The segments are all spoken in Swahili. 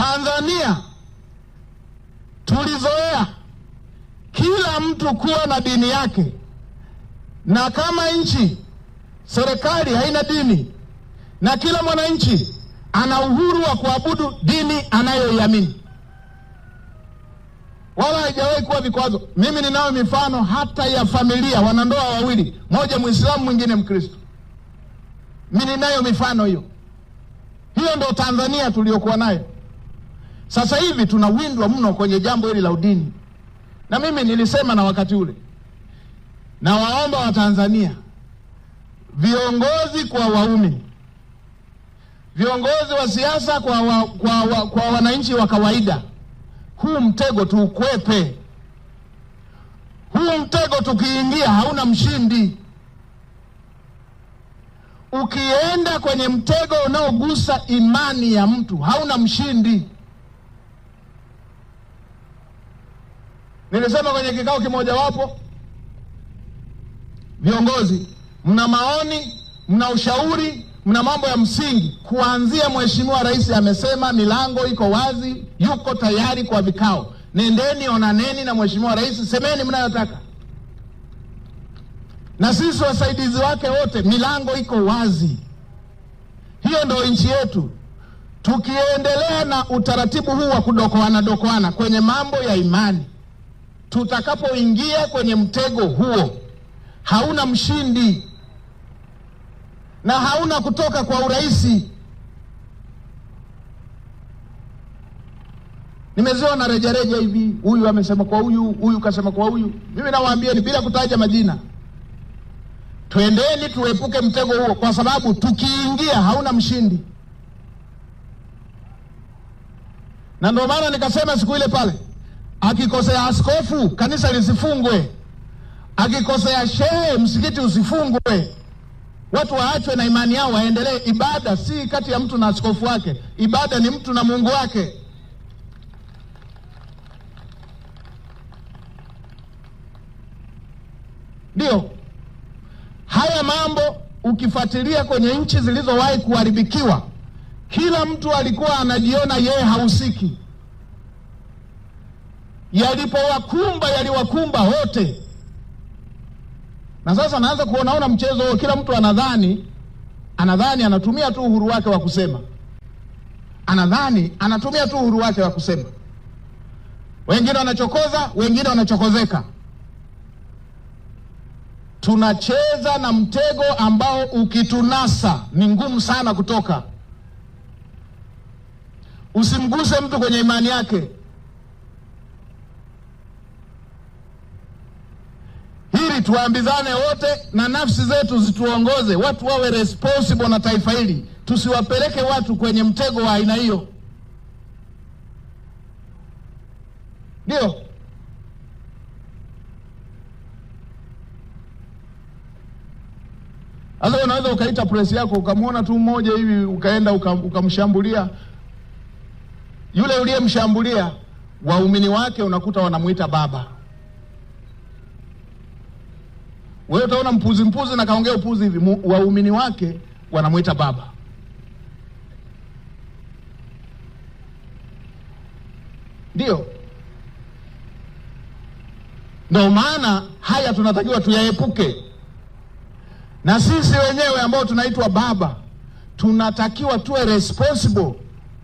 Tanzania tulizoea kila mtu kuwa na dini yake, na kama nchi serikali haina dini na kila mwananchi ana uhuru wa kuabudu dini anayoiamini, wala haijawahi kuwa vikwazo. Mimi ninao mifano hata ya familia, wanandoa wawili, moja Muislamu mwingine Mkristo. Mimi ninayo mifano hiyo. Hiyo ndio Tanzania tuliyokuwa nayo. Sasa hivi tunawindwa mno kwenye jambo hili la udini. Na mimi nilisema na wakati ule, na waomba wa Tanzania, viongozi kwa waumini, viongozi wa siasa kwa wananchi wa kawaida, huu mtego tuukwepe. Huu mtego tukiingia hauna mshindi. Ukienda kwenye mtego unaogusa imani ya mtu hauna mshindi. Nilisema kwenye kikao kimoja wapo, viongozi mna maoni, mna ushauri, mna mambo ya msingi. Kuanzia Mheshimiwa Rais amesema milango iko wazi, yuko tayari kwa vikao. Nendeni, onaneni na Mheshimiwa Rais, semeni mnayotaka. Na sisi wasaidizi wake wote, milango iko wazi. Hiyo ndio nchi yetu. Tukiendelea na utaratibu huu wa kudokoana kwenye mambo ya imani, tutakapoingia kwenye mtego huo hauna mshindi na hauna kutoka kwa urahisi. Nimeziona rejareja hivi, huyu amesema kwa huyu, huyu kasema kwa huyu. Mimi nawaambieni bila kutaja majina, twendeni tuepuke mtego huo, kwa sababu tukiingia hauna mshindi. Na ndio maana nikasema siku ile pale, akikosea askofu kanisa lisifungwe, akikosea shehe msikiti usifungwe. Watu waachwe na imani yao, waendelee. Ibada si kati ya mtu na askofu wake, ibada ni mtu na Mungu wake. Ndio haya mambo ukifuatilia kwenye nchi zilizowahi kuharibikiwa, kila mtu alikuwa anajiona yeye hahusiki. Yalipowakumba yaliwakumba wote. Na sasa naanza kuona mchezo huo, kila mtu anadhani anatumia tu uhuru wake wa kusema. Anatumia tu uhuru wake wa kusema. Wengine wanachokoza, wengine wanachokozeka. Tunacheza na mtego ambao ukitunasa ni ngumu sana kutoka. Usimguse mtu kwenye imani yake. Hili tuambizane wote, na nafsi zetu zituongoze. Watu wawe responsible na taifa hili. Tusiwapeleke watu kwenye mtego wa aina hiyo. Ndio. Sasa unaweza ukaita press yako, ukamwona tu mmoja hivi, ukaenda ukamshambulia. Yule uliyemshambulia, waumini wake unakuta wanamuita baba. Wewe utaona mpuzi na kaongea upuzi hivi, waumini wake wanamuita baba. Ndio. Ndio maana haya tunatakiwa tuyaepuke. Na sisi wenyewe ambao tunaitwa baba, tunatakiwa tuwe responsible,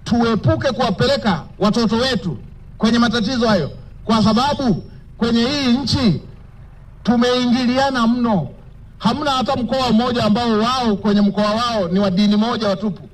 tuepuke kuwapeleka watoto wetu kwenye matatizo hayo, kwa sababu kwenye hii nchi tumeingiliana mno. Hamna hata mkoa mmoja ambao wao kwenye mkoa wao ni wa dini moja watupu.